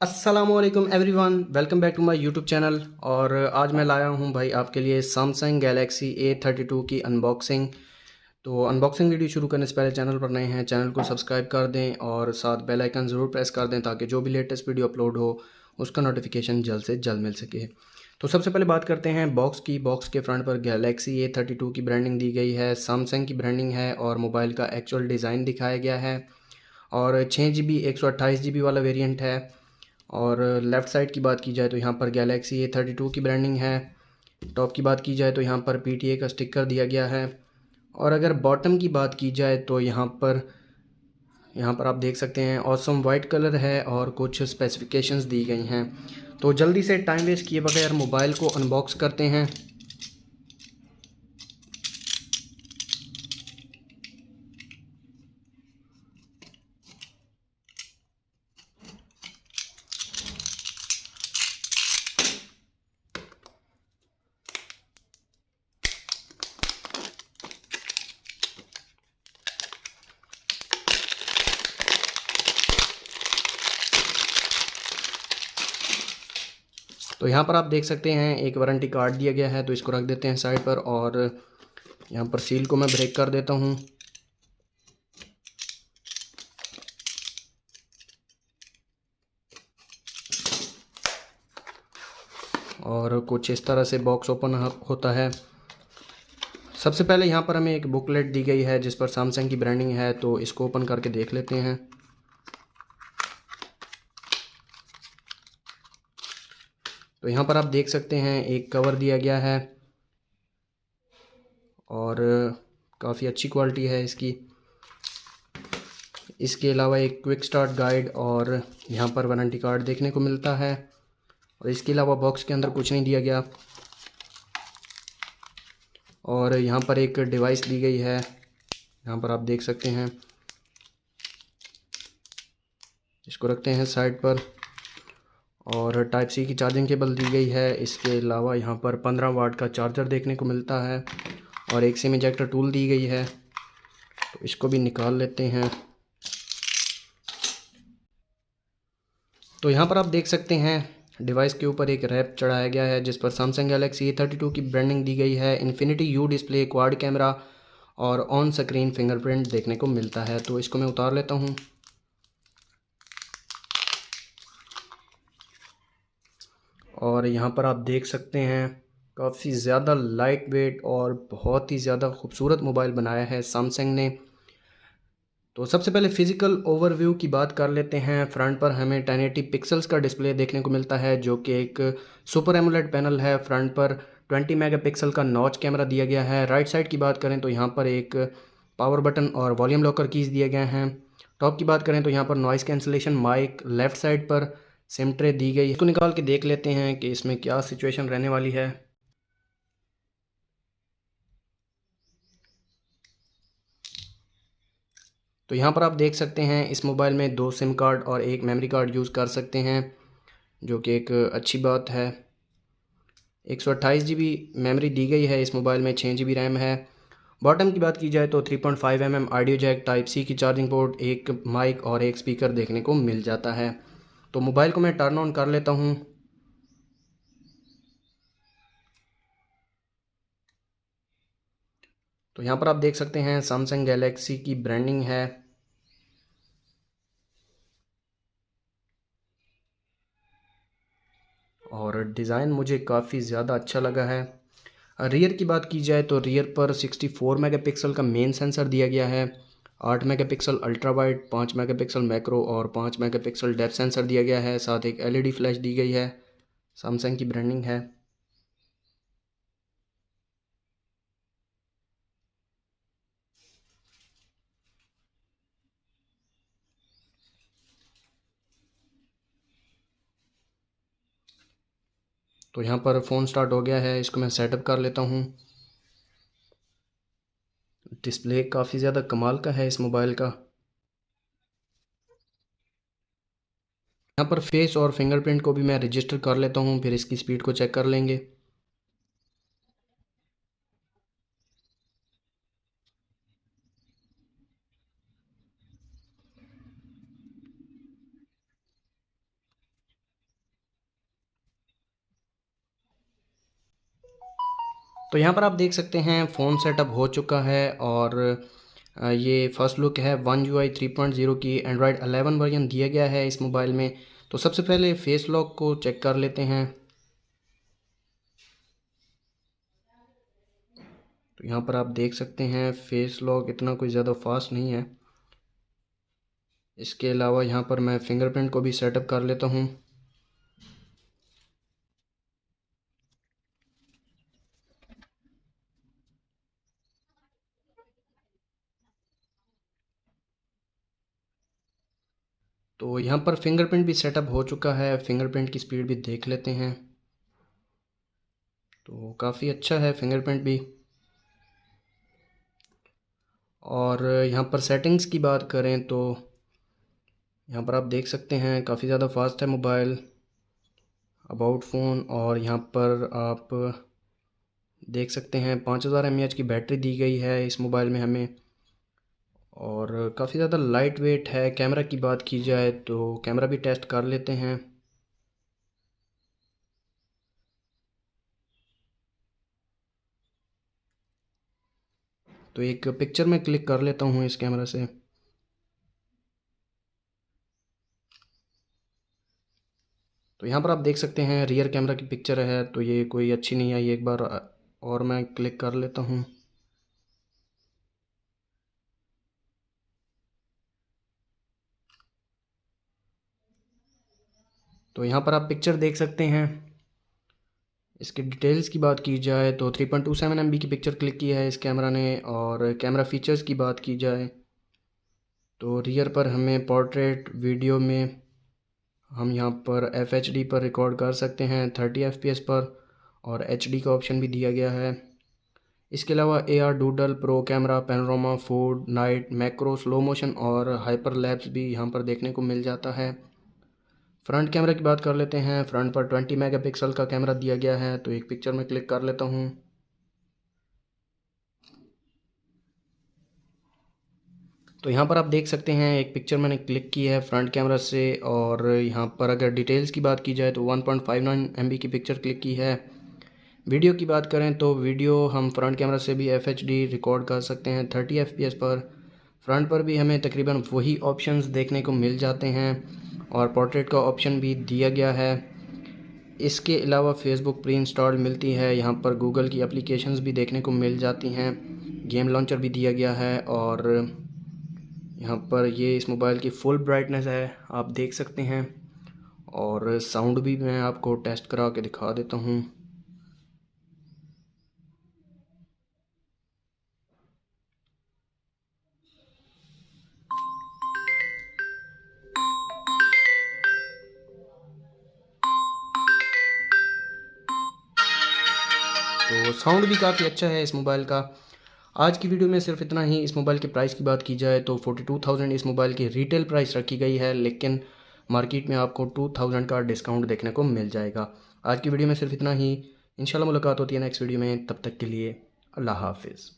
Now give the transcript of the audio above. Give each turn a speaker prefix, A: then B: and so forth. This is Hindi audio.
A: अस्सलामुअलैकुम everyone, welcome back to my YouTube channel. और आज मैं लाया हूं भाई आपके लिए सैमसंग गैलेक्सी A32 की अनबॉक्सिंग। तो अनबॉक्सिंग वीडियो शुरू करने से पहले चैनल पर नए हैं, चैनल को सब्सक्राइब कर दें और साथ बेल आइकन ज़रूर प्रेस कर दें ताकि जो भी लेटेस्ट वीडियो अपलोड हो उसका नोटिफिकेशन जल्द से जल्द मिल सके। तो सबसे पहले बात करते हैं बॉक्स की। बॉक्स के फ्रंट पर गैलेक्सी A32 की ब्रांडिंग दी गई है, सैमसंग की ब्रांडिंग है और मोबाइल का एक्चुअल डिज़ाइन दिखाया गया है। और 6 GB 128 GB वाला वेरिएंट है। और लेफ़्ट साइड की बात की जाए तो यहाँ पर गैलेक्सी A32 की ब्रांडिंग है। टॉप की बात की जाए तो यहाँ पर PTA का स्टिकर दिया गया है। और अगर बॉटम की बात की जाए तो यहाँ पर आप देख सकते हैं ऑसम वाइट कलर है और कुछ स्पेसिफिकेशंस दी गई हैं। तो जल्दी से टाइम वेस्ट किए बगैर मोबाइल को अनबॉक्स करते हैं। तो यहाँ पर आप देख सकते हैं एक वारंटी कार्ड दिया गया है, तो इसको रख देते हैं साइड पर। और यहाँ पर सील को मैं ब्रेक कर देता हूँ। और कुछ इस तरह से बॉक्स ओपन होता है। सबसे पहले यहाँ पर हमें एक बुकलेट दी गई है जिस पर सैमसंग की ब्रांडिंग है, तो इसको ओपन करके देख लेते हैं। तो यहाँ पर आप देख सकते हैं एक कवर दिया गया है और काफ़ी अच्छी क्वालिटी है इसकी। इसके अलावा एक क्विक स्टार्ट गाइड और यहाँ पर वारंटी कार्ड देखने को मिलता है। और इसके अलावा बॉक्स के अंदर कुछ नहीं दिया गया। और यहाँ पर एक डिवाइस दी गई है, यहाँ पर आप देख सकते हैं। इसको रखते हैं साइड पर। और टाइप सी की चार्जिंग केबल दी गई है। इसके अलावा यहाँ पर 15 वाट का चार्जर देखने को मिलता है और एक सिम इजेक्टर टूल दी गई है, तो इसको भी निकाल लेते हैं। तो यहाँ पर आप देख सकते हैं डिवाइस के ऊपर एक रैप चढ़ाया गया है जिस पर सैमसंग गैलेक्सी A32 की ब्रांडिंग दी गई है। Infinity u display, quad camera और ऑन स्क्रीन फिंगरप्रिंट देखने को मिलता है। तो इसको मैं उतार लेता हूँ। और यहाँ पर आप देख सकते हैं काफ़ी ज़्यादा लाइट वेट और बहुत ही ज़्यादा खूबसूरत मोबाइल बनाया है सैमसंग ने। तो सबसे पहले फ़िज़िकल ओवरव्यू की बात कर लेते हैं। फ्रंट पर हमें 1080 पिक्सल्स का डिस्प्ले देखने को मिलता है जो कि एक सुपर एमोलेड पैनल है। फ्रंट पर 20 मेगापिक्सल का नॉच कैमरा दिया गया है। राइट साइड की बात करें तो यहाँ पर एक पावर बटन और वॉल्यूम लॉकर कीज़ दिए गए हैं। टॉप की बात करें तो यहाँ पर noise cancellation mic, left side पर सिम ट्रे दी गई है। इसको निकाल के देख लेते हैं कि इसमें क्या सिचुएशन रहने वाली है। तो यहाँ पर आप देख सकते हैं इस मोबाइल में 2 सिम कार्ड और एक मेमोरी कार्ड यूज़ कर सकते हैं, जो कि एक अच्छी बात है। 128 GB मेमोरी दी गई है इस मोबाइल में, 6 GB रैम है। बॉटम की बात की जाए तो 3.5 mm audio jack, type C की चार्जिंग पोर्ट, एक माइक और एक स्पीकर देखने को मिल जाता है। तो मोबाइल को मैं टर्न ऑन कर लेता हूँ। तो यहाँ पर आप देख सकते हैं सैमसंग गैलेक्सी की ब्रांडिंग है। और डिज़ाइन मुझे काफ़ी ज़्यादा अच्छा लगा है। रियर की बात की जाए तो रियर पर 64 मेगापिक्सल का मेन सेंसर दिया गया है। 8 megapixel ultra wide, 5 megapixel macro और 5 मेगापिक्सल डेप्थ सेंसर दिया गया है। साथ एक एलईडी फ्लैश दी गई है। सैमसंग की ब्रांडिंग है। तो यहाँ पर फ़ोन स्टार्ट हो गया है, इसको मैं सेटअप कर लेता हूँ। डिस्प्ले काफ़ी ज़्यादा कमाल का है इस मोबाइल का। यहाँ पर फेस और फिंगरप्रिंट को भी मैं रजिस्टर कर लेता हूँ, फिर इसकी स्पीड को चेक कर लेंगे। तो यहाँ पर आप देख सकते हैं फ़ोन सेटअप हो चुका है और ये फर्स्ट लुक है वन UI 3.0 की एंड्रॉयड 11 वर्जन दिया गया है इस मोबाइल में। तो सबसे पहले फेस लॉक को चेक कर लेते हैं। तो यहाँ पर आप देख सकते हैं फेस लॉक इतना कोई ज़्यादा फास्ट नहीं है। इसके अलावा यहाँ पर मैं फिंगरप्रिंट को भी सेटअप कर लेता हूँ। तो यहाँ पर फिंगरप्रिंट भी सेटअप हो चुका है, फिंगरप्रिंट की स्पीड भी देख लेते हैं। तो काफ़ी अच्छा है फिंगरप्रिंट भी। और यहाँ पर सेटिंग्स की बात करें तो यहाँ पर आप देख सकते हैं काफ़ी ज़्यादा फास्ट है मोबाइल। अबाउट फ़ोन और यहाँ पर आप देख सकते हैं 5000 mAh की बैटरी दी गई है इस मोबाइल में हमें, और काफ़ी ज़्यादा लाइट वेट है। कैमरा की बात की जाए तो कैमरा भी टेस्ट कर लेते हैं। तो एक पिक्चर में क्लिक कर लेता हूँ इस कैमरा से। तो यहाँ पर आप देख सकते हैं रियर कैमरा की पिक्चर है, तो ये कोई अच्छी नहीं आई। एक बार और मैं क्लिक कर लेता हूँ। तो यहाँ पर आप पिक्चर देख सकते हैं। इसके डिटेल्स की बात की जाए तो 3.27 MB की पिक्चर क्लिक की है इस कैमरा ने। और कैमरा फीचर्स की बात की जाए तो रियर पर हमें पोर्ट्रेट वीडियो में हम यहाँ पर FHD पर रिकॉर्ड कर सकते हैं 30 FPS पर, और HD का ऑप्शन भी दिया गया है। इसके अलावा AR doodle, pro camera, panorama, food, night, macro, slow motion और हाइपर लैप्स भी यहाँ पर देखने को मिल जाता है। फ्रंट कैमरा की बात कर लेते हैं। फ्रंट पर 20 मेगापिक्सल का कैमरा दिया गया है। तो एक पिक्चर में क्लिक कर लेता हूँ। तो यहाँ पर आप देख सकते हैं एक पिक्चर मैंने क्लिक की है फ्रंट कैमरा से। और यहाँ पर अगर डिटेल्स की बात की जाए तो 1.59 MB की पिक्चर क्लिक की है। वीडियो की बात करें तो वीडियो हम फ्रंट कैमरा से भी FHD रिकॉर्ड कर सकते हैं 30 FPS पर। फ्रंट पर भी हमें तकरीबन वही ऑप्शंस देखने को मिल जाते हैं और पोर्ट्रेट का ऑप्शन भी दिया गया है। इसके अलावा फेसबुक प्री इंस्टॉल्ड मिलती है। यहाँ पर गूगल की एप्लीकेशंस भी देखने को मिल जाती हैं। गेम लॉन्चर भी दिया गया है। और यहाँ पर ये इस मोबाइल की फुल ब्राइटनेस है, आप देख सकते हैं। और साउंड भी मैं आपको टेस्ट करा के दिखा देता हूँ। तो साउंड भी काफ़ी अच्छा है इस मोबाइल का। आज की वीडियो में सिर्फ इतना ही। इस मोबाइल के प्राइस की बात की जाए तो 42,000 इस मोबाइल की रिटेल प्राइस रखी गई है, लेकिन मार्केट में आपको 2000 का डिस्काउंट देखने को मिल जाएगा। आज की वीडियो में सिर्फ इतना ही। इंशाल्लाह मुलाकात होती है नेक्स्ट वीडियो में। तब तक के लिए अल्लाह हाफिज़।